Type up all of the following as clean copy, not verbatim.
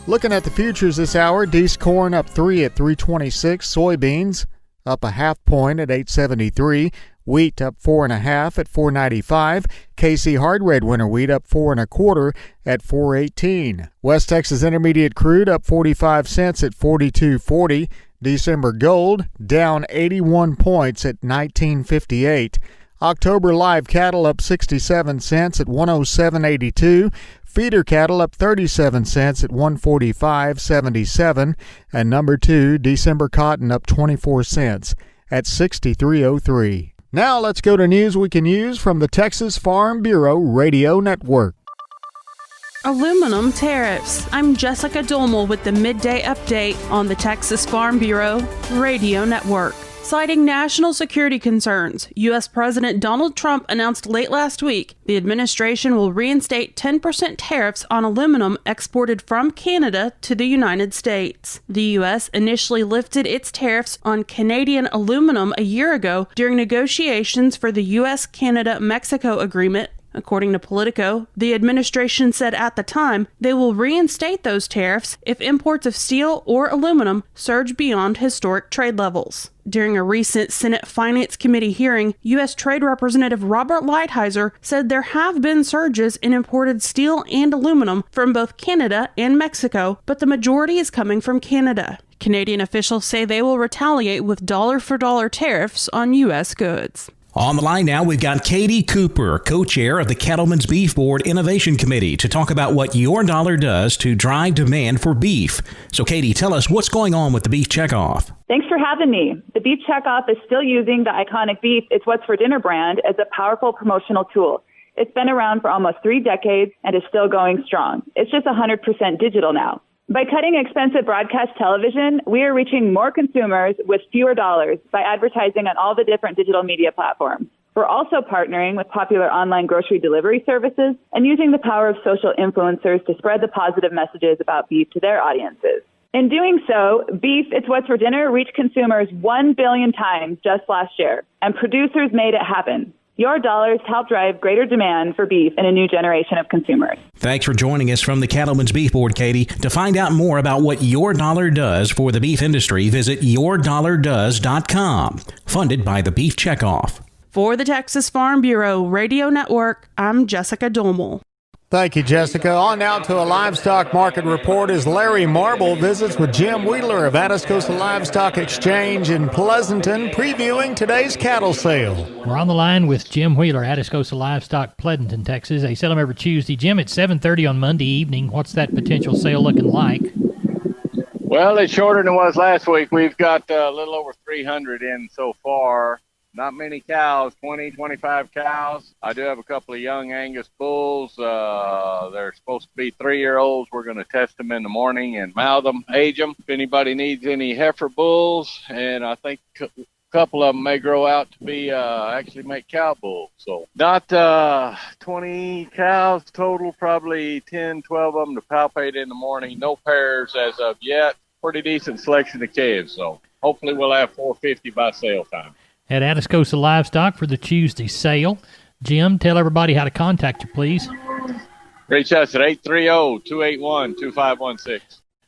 Looking at the futures this hour, Dees corn up 3 at 326, soybeans up a half point at 873, wheat up 4.5 at 495, KC hard red winter wheat up 4 1/4 at 418. West Texas intermediate crude up 45 cents at 42.40. December gold down 81 points at 1958. October live cattle up 67 cents at 107.82. Feeder cattle up 37 cents at 145.77. And number 2, December cotton up 24 cents at 63.03. Now let's go to news we can use from the Texas Farm Bureau Radio Network. Aluminum tariffs. I'm Jessica Dolmel with the Midday Update on the Texas Farm Bureau Radio Network. Citing national security concerns, U.S. President Donald Trump announced late last week the administration will reinstate 10% tariffs on aluminum exported from Canada to the United States. The U.S. initially lifted its tariffs on Canadian aluminum a year ago during negotiations for the U.S.-Canada-Mexico agreement. According to Politico, the administration said at the time they will reinstate those tariffs if imports of steel or aluminum surge beyond historic trade levels. During a recent Senate Finance Committee hearing, U.S. Trade Representative Robert Lighthizer said there have been surges in imported steel and aluminum from both Canada and Mexico, but the majority is coming from Canada. Canadian officials say they will retaliate with dollar-for-dollar tariffs on U.S. goods. On the line now, we've got Katie Cooper, co-chair of the Cattlemen's Beef Board Innovation Committee, to talk about what your dollar does to drive demand for beef. So, Katie, tell us what's going on with the beef checkoff. Thanks for having me. The Beef Checkoff is still using the iconic Beef It's What's for Dinner brand as a powerful promotional tool. It's been around for almost 3 decades and is still going strong. It's just 100% digital now. By cutting expensive broadcast television, we are reaching more consumers with fewer dollars by advertising on all the different digital media platforms. We're also partnering with popular online grocery delivery services and using the power of social influencers to spread the positive messages about beef to their audiences. In doing so, Beef It's What's for Dinner reached consumers 1 billion times just last year, and producers made it happen. Your dollars help drive greater demand for beef in a new generation of consumers. Thanks for joining us from the Cattlemen's Beef Board, Katie. To find out more about what your dollar does for the beef industry, visit yourdollardoes.com. Funded by the Beef Checkoff. For the Texas Farm Bureau Radio Network, I'm Jessica Dolmel. Thank you, Jessica. On now to a livestock market report as Larry Marble visits with Jim Wheeler of Atascosa Livestock Exchange in Pleasanton, previewing today's cattle sale. We're on the line with Jim Wheeler, Atascosa Livestock, Pleasanton, Texas. They sell them every Tuesday. Jim, it's 7:30 on Monday evening. What's that potential sale looking like? Well, it's shorter than it was last week. We've got a little over 300 in so far. Not many cows, 20, 25 cows. I do have a couple of young Angus bulls. They're supposed to be 3-year-olds. We're going to test them in the morning and mouth them, age them. If anybody needs any heifer bulls, and I think a couple of them may grow out to be actually make cow bulls. So not 20 cows total, probably 10, 12 of them to palpate in the morning. No pairs as of yet. Pretty decent selection of calves, so hopefully we'll have 450 by sale time. At Atascosa Livestock for the Tuesday sale. Jim, tell everybody how to contact you, please. Reach us at 830-281-2516.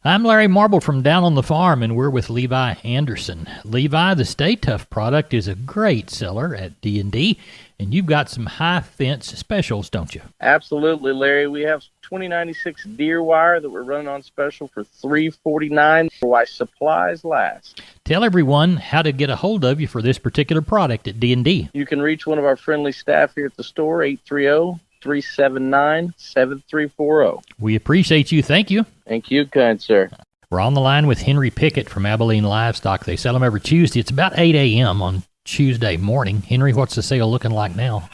I'm Larry Marble from Down on the Farm, and we're with Levi Anderson. Levi, the Stay Tough product is a great seller at D&D, and you've got some high-fence specials, don't you? Absolutely, Larry. We have 2096 deer wire that we're running on special for $349 while supplies last. Tell everyone how to get a hold of you for this particular product at D&D. You can reach one of our friendly staff here at the store, 830-379-7340. We appreciate you. Thank you. Thank you, kind sir. We're on the line with Henry Pickett from Abilene Livestock. They sell them every Tuesday. It's about 8 a.m. on Tuesday morning. Henry, what's the sale looking like now?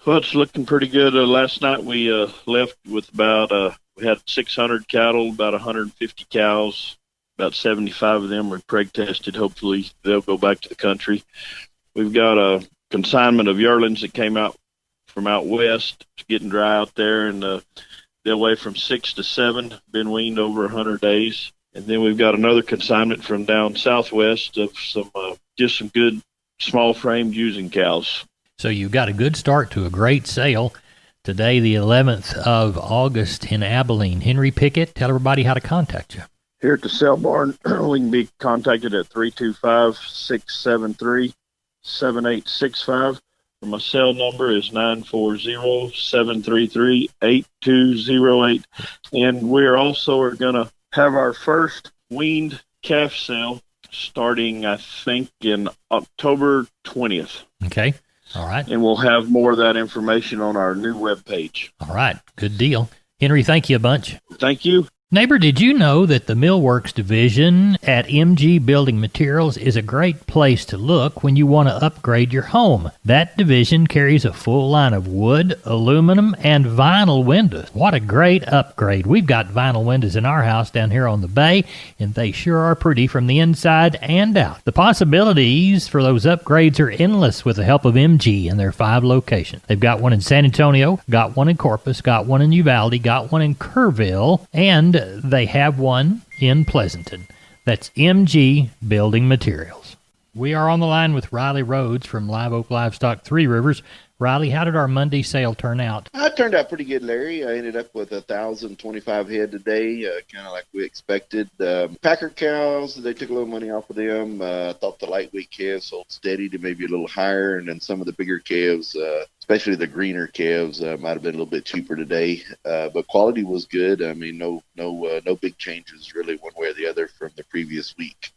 Well, it's looking pretty good. Last night we left with about, we had 600 cattle, about 150 cows. About 75 of them were preg tested. Hopefully they'll go back to the country. We've got a consignment of yearlings that came out from out west. It's getting dry out there, and they'll weigh from 6 to 7, been weaned over 100 days. And then we've got another consignment from down southwest of some just some good small framed using cows. So you got a good start to a great sale. Today, the 11th of August in Abilene. Henry Pickett, tell everybody how to contact you. Here at the Sale Barn, we can be contacted at 325-673-7865. My cell number is 940-733-8208. And we're also going to have our first weaned calf sale starting, I think, in October 20th. Okay. All right. And we'll have more of that information on our new webpage. All right. Good deal. Henry, thank you a bunch. Thank you. Neighbor, did you know that the Millworks division at MG Building Materials is a great place to look when you want to upgrade your home? That division carries a full line of wood, aluminum, and vinyl windows. What a great upgrade. We've got vinyl windows in our house down here on the bay, and they sure are pretty from the inside and out. The possibilities for those upgrades are endless with the help of MG and their 5 locations. They've got one in San Antonio, got one in Corpus, got one in Uvalde, got one in Kerrville, and they have one in Pleasanton. That's MG Building Materials. We are on the line with Riley Rhodes from Live Oak Livestock 3 Rivers. Riley, how did our Monday sale turn out? It turned out pretty good, Larry. I ended up with 1,025 head today, kind of like we expected. Packer cows, they took a little money off of them. I thought the lightweight calves sold steady to maybe a little higher, and then some of the bigger calves, especially the greener calves, might have been a little bit cheaper today. But quality was good. I mean, no big changes really one way or the other from the previous week.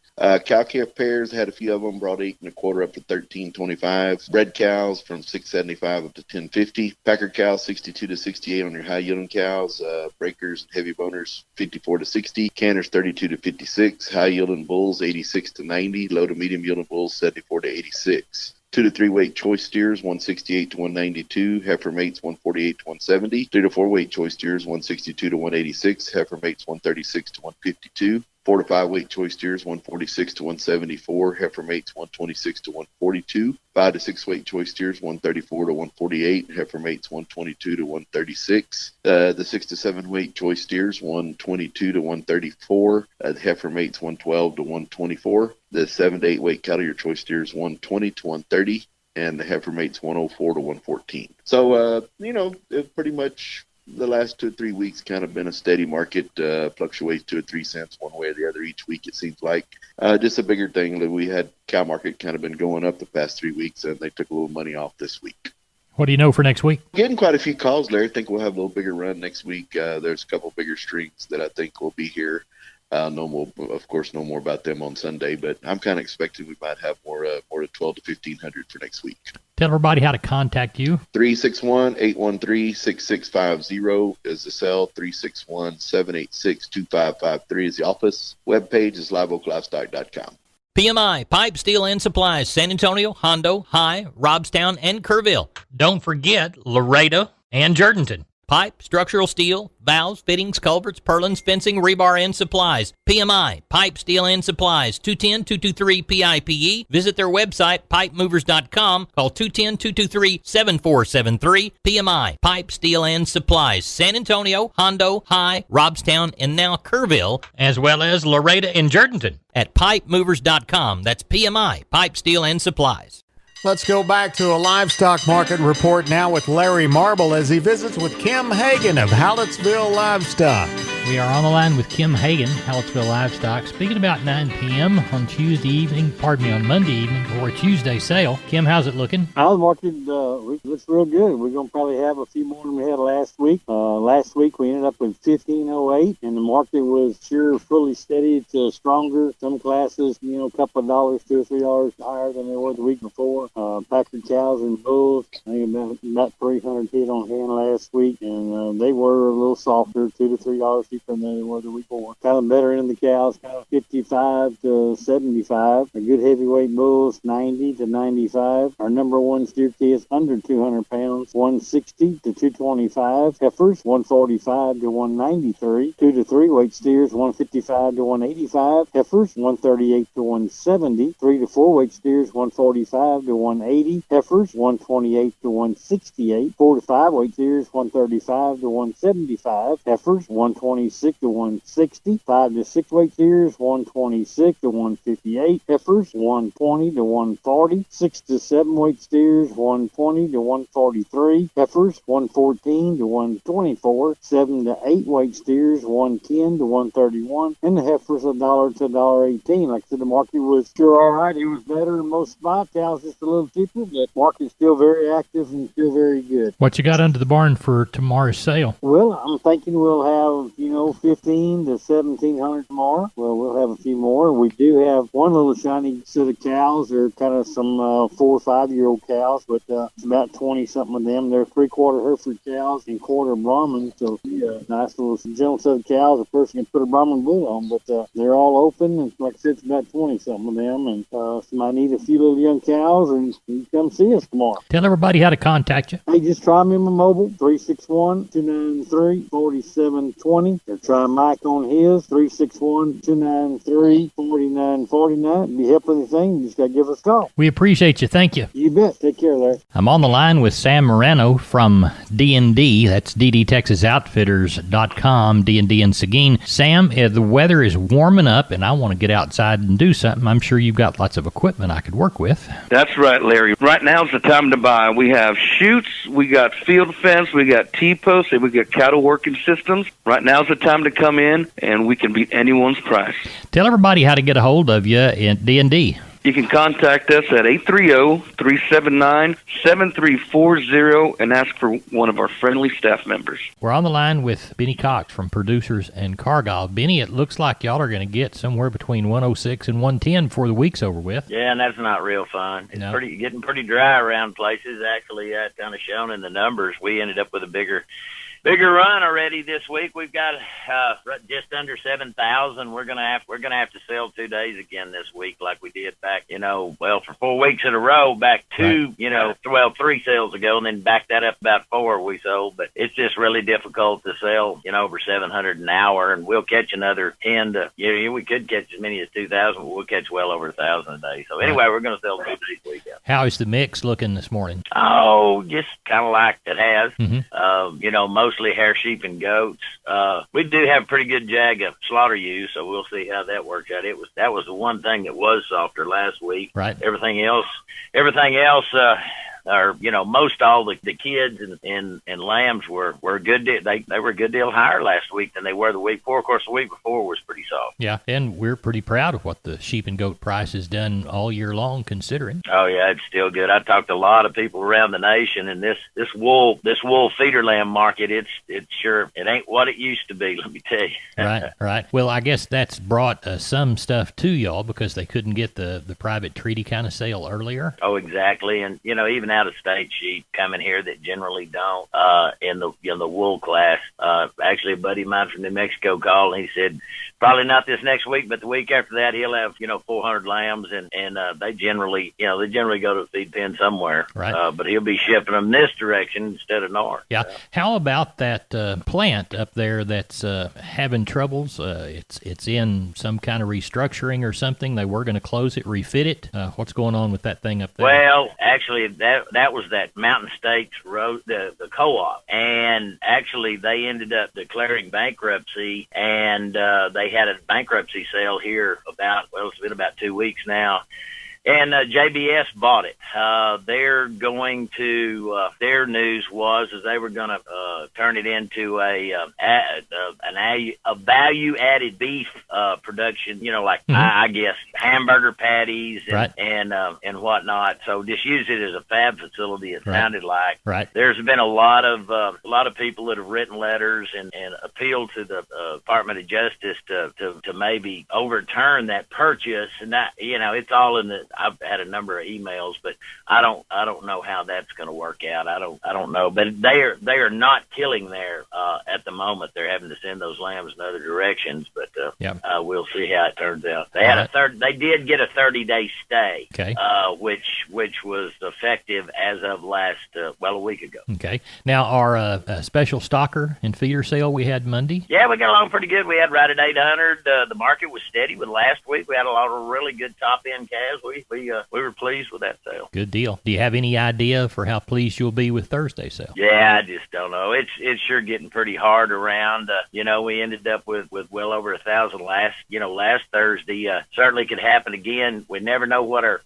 Cow calf pairs, had a few of them, brought 8 1/4 up to 13.25. Bred cows from 6.75 up to 10.50. Packer cows 62 to 68 on your high yielding cows. Breakers and heavy boners 54 to 60. Canners 32 to 56. High yielding bulls 86 to 90. Low to medium yielding bulls 74 to 86. 2 to 3 weight choice steers 168 to 192. Heifer mates 148 to 170. 3 to 4 weight choice steers 162 to 186. Heifer mates 136 to 152. 4 to 5 weight choice steers 146 to 174. Heifer mates 126 to 142. 5 to 6 weight choice steers 134 to 148. Heifer mates 122 to 136. The 6 to 7 weight choice steers 122 to 134. Heifer mates 112 to 124. The 7 to 8 weight cattle your choice steers 120 to 130. And the heifer mates 104 to 114. So, it's pretty much the last 2 or 3 weeks kind of been a steady market, fluctuates 2 or 3 cents one way or the other each week, it seems like. Just a bigger thing that we had cow market kind of been going up the past 3 weeks, and they took a little money off this week. What do you know for next week? Getting quite a few calls, Larry. I think we'll have a little bigger run next week. There's a couple bigger strings that I think will be here. No more about them on Sunday, but I'm kind of expecting we might have more to 12 to 1,500 for next week. Tell everybody how to contact you. 361-813-6650 is the cell. 361-786-2553 is the office. Webpage is liveoaklivestock.com. PMI, Pipe, Steel, and Supplies, San Antonio, Hondo, High, Robstown, and Kerrville. Don't forget Laredo and Jourdanton. Pipe, structural steel, valves, fittings, culverts, purlins, fencing, rebar, and supplies. PMI, Pipe, Steel, and Supplies, 210-223-PIPE. Visit their website, pipemovers.com. Call 210-223-7473. PMI, Pipe, Steel, and Supplies, San Antonio, Hondo, High, Robstown, and now Kerrville, as well as Laredo and Jourdanton at pipemovers.com. That's PMI, Pipe, Steel, and Supplies. Let's go back to a livestock market report now with Larry Marble as he visits with Kim Hagan of Hallettsville Livestock. We are on the line with Kim Hagan, Hallettsville Livestock, speaking about 9 p.m. on Monday evening for a Tuesday sale. Kim, how's it looking? Our market looks real good. We're going to probably have a few more than we had last week. Last week we ended up with 1508, and the market was sure fully steady to stronger. Some classes, a couple of dollars, $2 or $3 higher than they were the week before. Packer cows and bulls, I think about 300 head on hand last week, and they were a little softer, $2 to $3 cheaper than they were the week before. Kind of better end of the cows, kind of 55 to 75. A good heavyweight bulls, 90 to 95. Our number one steer kids under 200 pounds, 160 to 225. Heifers, 145 to 193. 2 to 3 weight steers, 155 to 185. Heifers, 138 to 170. 3 to 4 weight steers, 145 to 180. Heifers, 128 to 168. 4 to 5 weight steers, 135 to 175. Heifers, 125 126 to 160. 5 to 6 weight steers, 126 to 158. Heifers, 120 to 140. 6 to 7 weight steers, 120 to 143. Heifers, 114 to 124. 7 to 8 weight steers, 110 to 131. And the heifers $1 to $1.18. Like I said, the market was sure all right. It was better in most spots. Cows just a little cheaper, but market's still very active and still very good. What you got under the barn for tomorrow's sale? Well, I'm thinking we'll have, 15 to 1,700 tomorrow. Well, we'll have a few more. We do have one little shiny set of cows. They're kind of some 4 or 5 year old cows, but it's about 20 something of them. They're 3/4 Hereford cows and quarter Brahman. So nice little gentle set of cows. A person can put a Brahman bull on, but they're all open. And like I said, it's about 20 something of them. And somebody need a few little young cows, and you come see us tomorrow. Tell everybody how to contact you. Hey, just try me on my mobile, 361-293-4720. Or try Mike on his, 361-293-4949. Be help with anything, you just got to give us a call. We appreciate you. Thank you. You bet. Take care, Larry. I'm on the line with Sam Morano from D&D. That's ddtexasoutfitters.com, D&D in Seguin. Sam, the weather is warming up, and I want to get outside and do something. I'm sure you've got lots of equipment I could work with. That's right, Larry. Right now's the time to buy. We have chutes, we got field fence, we got T-posts, and we got cattle working systems. Right now's the time to come in, and we can beat anyone's price. Tell everybody how to get a hold of you in D&D. You can contact us at 830-379-7340 and ask for one of our friendly staff members. We're on the line with Benny Cox from Producers and Cargill. Benny, it looks like y'all are going to get somewhere between 106 and 110 before the week's over with. Yeah, and that's not real fun. It's getting pretty dry around places. Actually, that's kind of shown in the numbers. We ended up with a bigger run already this week. We've got just under 7,000. We're gonna have to sell 2 days again this week, like we did back, for 4 weeks in a row. Back two, right. 3 sales ago, and then back that up about 4 we sold. But it's just really difficult to sell, over 700 an hour, and we'll catch another 10 to. We could catch as many as 2,000, but we'll catch well over 1,000 a day. So anyway, we're gonna sell 2 days a week. How is the mix looking this morning? Oh, just kind of like it has. Mm-hmm. Mostly hair, sheep, and goats. We do have a pretty good jag of slaughter ewes, so we'll see how that works out. That was the one thing that was softer last week. Right. Everything else, most all the kids and lambs were a good deal. They were a good deal higher last week than they were the week before. Of course, the week before was pretty soft. Yeah, and we're pretty proud of what the sheep and goat price has done all year long, considering. Oh yeah, it's still good. I talked to a lot of people around the nation, and this wool feeder lamb market, it ain't what it used to be. Let me tell you. Right. Well, I guess that's brought some stuff to y'all because they couldn't get the private treaty kind of sale earlier. Oh, exactly, and even out of state sheep coming here that generally don't in the wool class. Actually, a buddy of mine from New Mexico called and he said probably not this next week, but the week after that he'll have 400 lambs, and they generally go to a feed pen somewhere. Right. But he'll be shipping them this direction instead of north. Yeah. How about that plant up there that's having troubles? It's in some kind of restructuring or something. They were going to close it, refit it. What's going on with that thing up there? Well, actually, that was that Mountain States Road, the co-op, and actually they ended up declaring bankruptcy, and they had a bankruptcy sale here it's been about 2 weeks now. And JBS bought it. They're going to. Their news was they were going to turn it into a value-added beef production. I guess hamburger patties and whatnot. So just use it as a fab facility. It sounded like. Right. There's been a lot of people that have written letters and appealed to the Department of Justice to maybe overturn that purchase. And that it's all in the. I've had a number of emails, but I don't know how that's going to work out. I don't know, but they are not killing there at the moment. They're having to send those lambs in other directions, but we'll see how it turns out. They had they did get a 30-day stay, okay, which was effective as of last a week ago. Okay. Now our special stocker and feeder sale we had Monday. Yeah, we got along pretty good. We had right at 800. The market was steady with last week. We had a lot of really good top end calves. we were pleased with that sale. Good deal. Do you have any idea for how pleased you'll be with Thursday's sale? Yeah, I just don't know. It's sure getting pretty hard around. We ended up with well over 1,000 last Thursday. Certainly could happen again. We never know what our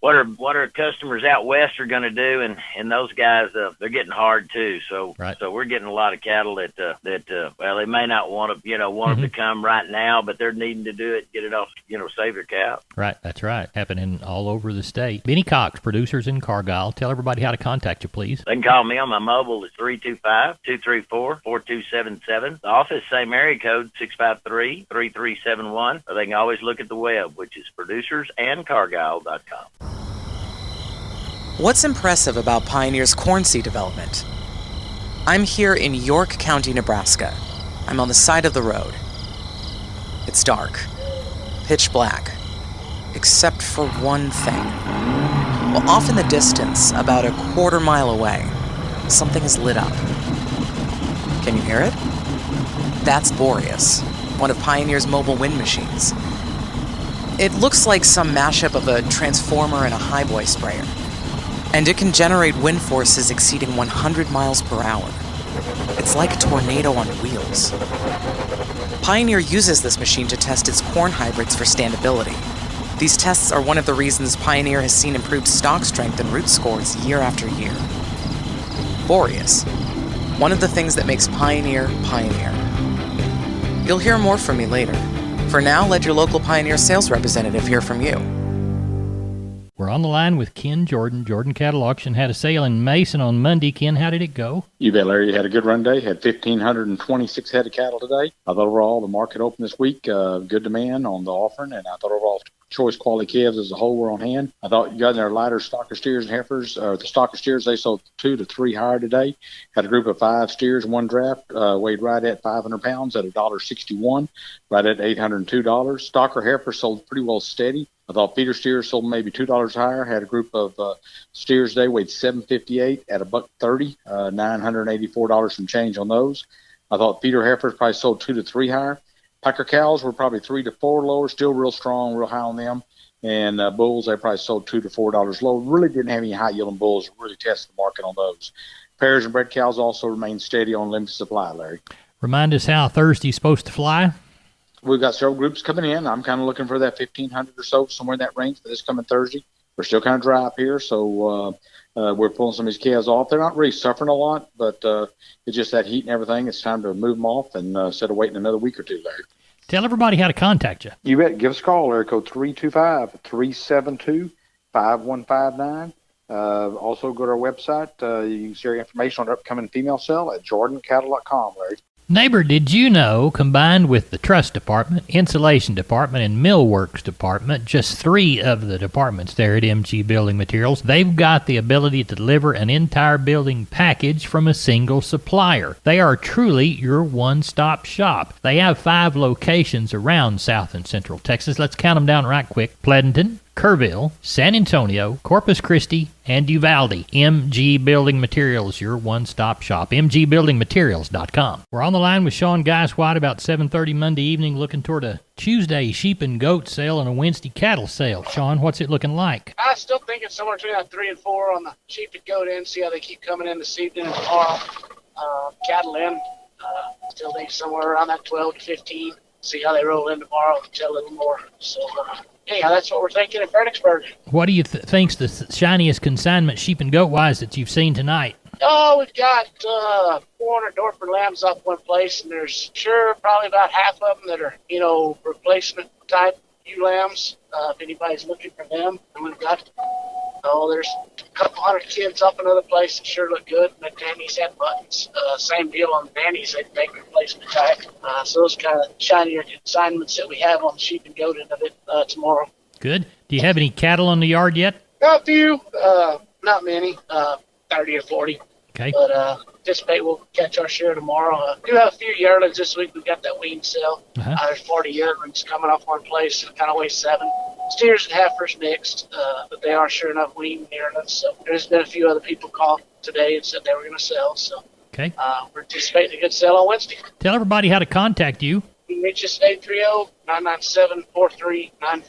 customers out west are going to do, and those guys they're getting hard too. So right. So we're getting a lot of cattle that they may not want them to come right now, but they're needing to do it, get it off, save their cow. Right, that's right. Happening all over the state. Benny Cox, producers in Cargyle. Tell everybody how to contact you, please. They can call me on my mobile at 325-234-4277. The office, same area code, 653-3371. Or they can always look at the web, which is producersandcargyle.com. What's impressive about Pioneer's corn seed development? I'm here in York County, Nebraska. I'm on the side of the road. It's dark, pitch black, except for one thing. Well, off in the distance, about a quarter mile away, something is lit up. Can you hear it? That's Boreas, one of Pioneer's mobile wind machines. It looks like some mashup of a transformer and a highboy sprayer. And it can generate wind forces exceeding 100 miles per hour. It's like a tornado on wheels. Pioneer uses this machine to test its corn hybrids for standability. These tests are one of the reasons Pioneer has seen improved stalk strength and root scores year after year. Boreas, one of the things that makes Pioneer, Pioneer. You'll hear more from me later. For now, let your local Pioneer sales representative hear from you. We're on the line with Ken Jordan. Jordan Cattle Auction had a sale in Mason on Monday. Ken, how did it go? You bet, Larry. Had a good run day. Had 1,526 head of cattle today. I thought overall the market opened this week. Good demand on the offering, and I thought overall choice quality calves as a whole were on hand. I thought you got in their lighter stocker steers and heifers, or the stocker steers, they sold 2 to 3 higher today. Had a group of 5 steers in one draft, weighed right at 500 pounds at $1.61, right at $802. Stocker heifers sold pretty well steady. I thought feeder steers sold maybe $2 higher. Had a group of steers today weighed 758 at $1.30, $984 some change on those. I thought feeder heifers probably sold 2 to 3 higher. Packer cows were probably 3 to 4 lower, still real strong, real high on them. And bulls, they probably sold $2 to $4 low. Really didn't have any high yielding bulls. Really tested the market on those. Pairs and bred cows also remained steady on limited supply, Larry. Remind us how Thursday's supposed to fly. We've got several groups coming in. I'm kind of looking for that 1,500 or so, somewhere in that range for this coming Thursday. We're still kind of dry up here, so we're pulling some of these calves off. They're not really suffering a lot, but it's just that heat and everything. It's time to move them off and instead of waiting another week or two, Larry. Tell everybody how to contact you. You bet. Give us a call, area code 325-372-5159. Also go to our website. You can share information on our upcoming female sale at jordancattle.com, Larry. Neighbor, did you know, combined with the truss department, insulation department, and millworks department, just 3 of the departments there at MG Building Materials, they've got the ability to deliver an entire building package from a single supplier. They are truly your one-stop shop. They have 5 locations around South and Central Texas. Let's count them down right quick. Pleasanton, Kerrville, San Antonio, Corpus Christi, and Uvalde. MG Building Materials, your one-stop shop. MGBuildingMaterials.com. We're on the line with Sean Geiswhite about 7:30 Monday evening, looking toward a Tuesday sheep and goat sale and a Wednesday cattle sale. Sean, what's it looking like? I still think it's somewhere between 3 and 4 on the sheep and goat end. See how they keep coming in this evening and tomorrow. Cattle in, still think somewhere around that 12 to 15. See how they roll in tomorrow and tell a little more. So, anyhow, that's what we're thinking at Fredericksburg. What do you think's the shiniest consignment sheep and goat-wise that you've seen tonight? Oh, we've got 400 Dorper lambs up one place, and there's sure probably about half of them that are, replacement type ewe lambs, if anybody's looking for them. And we've got, there's a couple hundred kids up another place that sure look good. And the nannies have buttons. Same deal on the nannies, they make replacement type. So those kind of shinier consignments that we have on the sheep and goat end of it tomorrow. Good. Do you have any cattle on the yard yet? A few, not many, 30 or 40. Okay. But anticipate we'll catch our share tomorrow. We do have a few yearlings this week. We've got that wean sale. There's 40 yearlings coming off one place, kind of weigh 7. Steers and heifers mixed, but they are sure enough wean yearlings. So there's been a few other people called today and said they were going to sell. So okay. We're anticipating a good sale on Wednesday. Tell everybody how to contact you. You can reach us at 830-997-4394.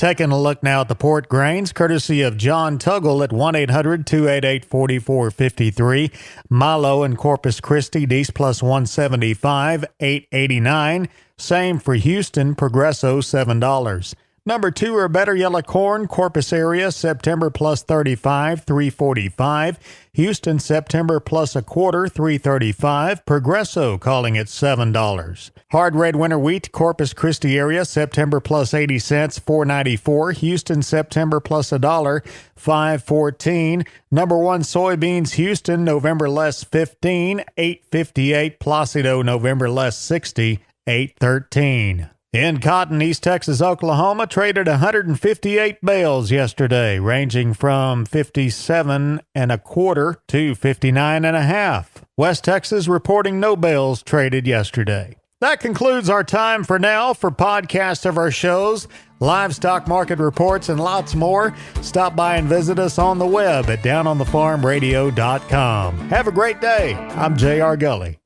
Taking a look now at the port grains, courtesy of John Tuggle at 1-800-288-4453. Milo in Corpus Christi, East plus 175, $8.89. Same for Houston, Progresso, $7. Number 2 or better yellow corn, Corpus area, September plus 35, $3.45. Houston, September plus a quarter, $3.35. Progresso calling it $7. Hard red winter wheat, Corpus Christi area, September plus 80 cents, $4.94. Houston, September plus $1, $5.14. Number 1 soybeans, Houston, November less 15, $8.58. Placido, November less 60, $8.13. In cotton, East Texas, Oklahoma traded 158 bales yesterday, ranging from 57 and a quarter to 59 and a half. West Texas reporting no bales traded yesterday. That concludes our time for now. For podcasts of our shows, livestock market reports, and lots more, stop by and visit us on the web at downonthefarmradio.com. Have a great day. I'm J.R. Gully.